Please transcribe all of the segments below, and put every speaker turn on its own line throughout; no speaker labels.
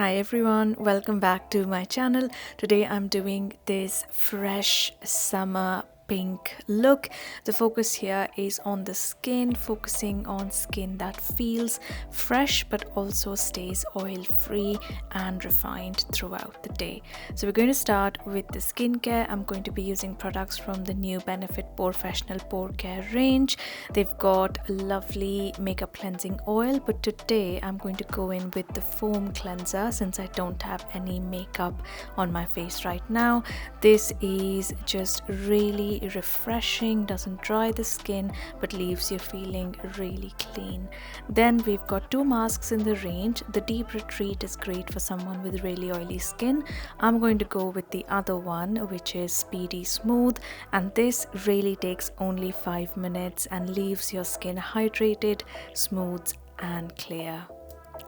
Hi everyone, welcome back to my channel. Today I'm doing this fresh summer pink look. The focus here is on the skin, focusing on skin that feels fresh but also stays oil free and refined throughout the day. So we're going to start with the skincare. I'm going to be using products from the new Benefit POREfessional Pore Care range. They've got a lovely makeup cleansing oil, but today I'm going to go in with the foam cleanser since I don't have any makeup on my face right now. This is just really refreshing, doesn't dry the skin but leaves you feeling really clean. Then we've got two masks in the range. The Deep Retreat is great for someone with really oily skin. I'm going to go with the other one, which is Speedy Smooth, and this really takes only 5 minutes and leaves your skin hydrated, smooth and clear.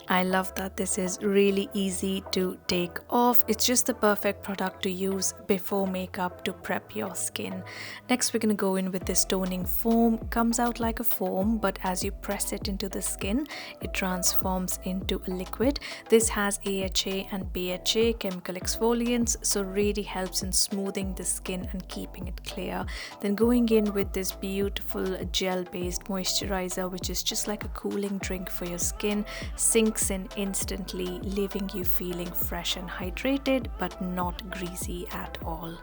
I love that this is really easy to take off. It's just the perfect product to use before makeup to prep your skin. Next, we're going to go in with this toning foam. Comes out like a foam, but as you press it into the skin, it transforms into a liquid. This has AHA and BHA chemical exfoliants, so really helps in smoothing the skin and keeping it clear. Then going in with this beautiful gel-based moisturizer, which is just like a cooling drink for your skin. Sinks in instantly, leaving you feeling fresh and hydrated but not greasy at all.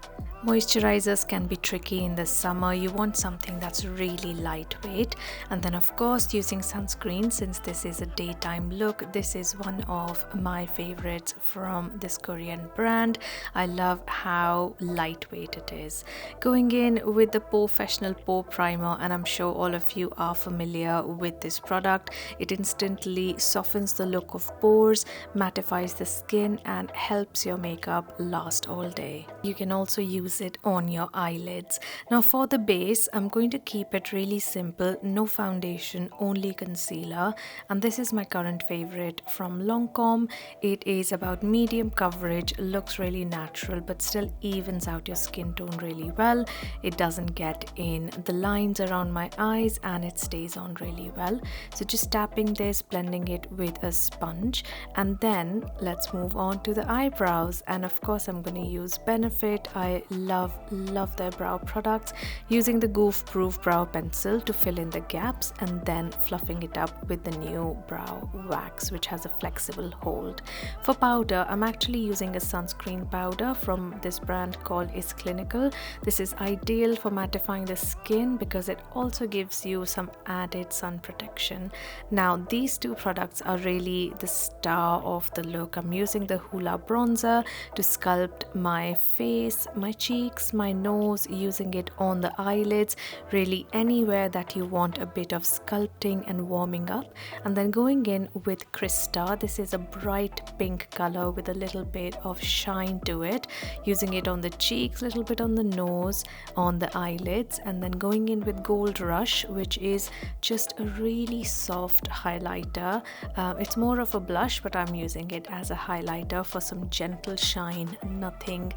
Moisturizers can be tricky in the summer. You want something that's really lightweight, and then of course using sunscreen since this is a daytime look. This is one of my favorites from this Korean brand. I love how lightweight it is. Going in with the POREfessional Pore Primer, and I'm sure all of you are familiar with this product. It instantly softens the look of pores, mattifies the skin and helps your makeup last all day. You can also use it on your eyelids. Now for the base, I'm going to keep it really simple. No foundation, only concealer, and this is my current favorite from Lancome. It is about medium coverage, looks really natural but still evens out your skin tone really well. It doesn't get in the lines around my eyes and it stays on really well. So just tapping this, blending it with a sponge, and then let's move on to the eyebrows. And of course I'm going to use Benefit. I love their brow products, using the Goofproof Brow pencil to fill in the gaps and then fluffing it up with the new brow wax, which has a flexible hold. For powder, I'm actually using a sunscreen powder from this brand called iSClinical. This is ideal for mattifying the skin because it also gives you some added sun protection. Now these two products are really the star of the look. I'm using the Hoola bronzer to sculpt my face, my cheeks, my nose, using it on the eyelids, really anywhere that you want a bit of sculpting and warming up. And then going in with Crystah. This is a bright pink color with a little bit of shine to it, using it on the cheeks, a little bit on the nose, on the eyelids, and then going in with Gold Rush, which is just a really soft highlighter. It's more of a blush, but I'm using it as a highlighter for some gentle shine, nothing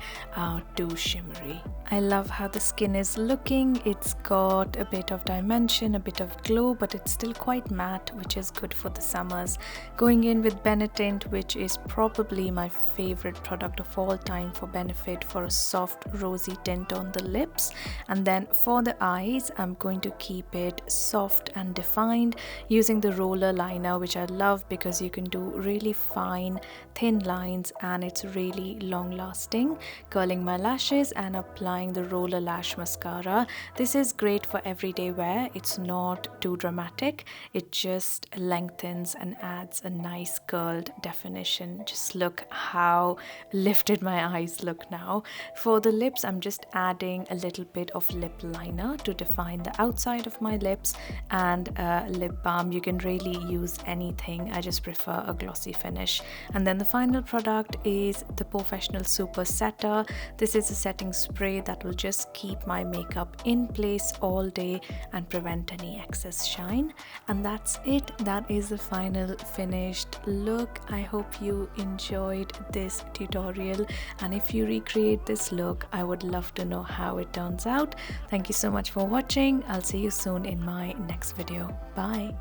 too shimmery. I love how the skin is looking. It's got a bit of dimension, a bit of glow, but it's still quite matte, which is good for the summers. Going in with Benetint, which is probably my favorite product of all time for Benefit, for a soft rosy tint on the lips. And then for the eyes, I'm going to keep it soft and defined, using the roller liner, which I love because you can do really fine thin lines and it's really long lasting. Curling my lashes and applying the roller lash mascara. This is great for everyday wear. It's not too dramatic. It just lengthens and adds a nice curled definition. Just look how lifted my eyes look now. For the lips, I'm just adding a little bit of lip liner to define the outside of my lips, and lip balm. You can really use anything. I just prefer a glossy finish. And then the final product is the POREfessional Super Setter. This is a setting spray that will just keep my makeup in place all day and prevent any excess shine. And that's it. That is the final finished look. I hope you enjoyed this tutorial, and if you recreate this look, I would love to know how it turns out. Thank you so much for watching. I'll see you soon in my next video. Bye.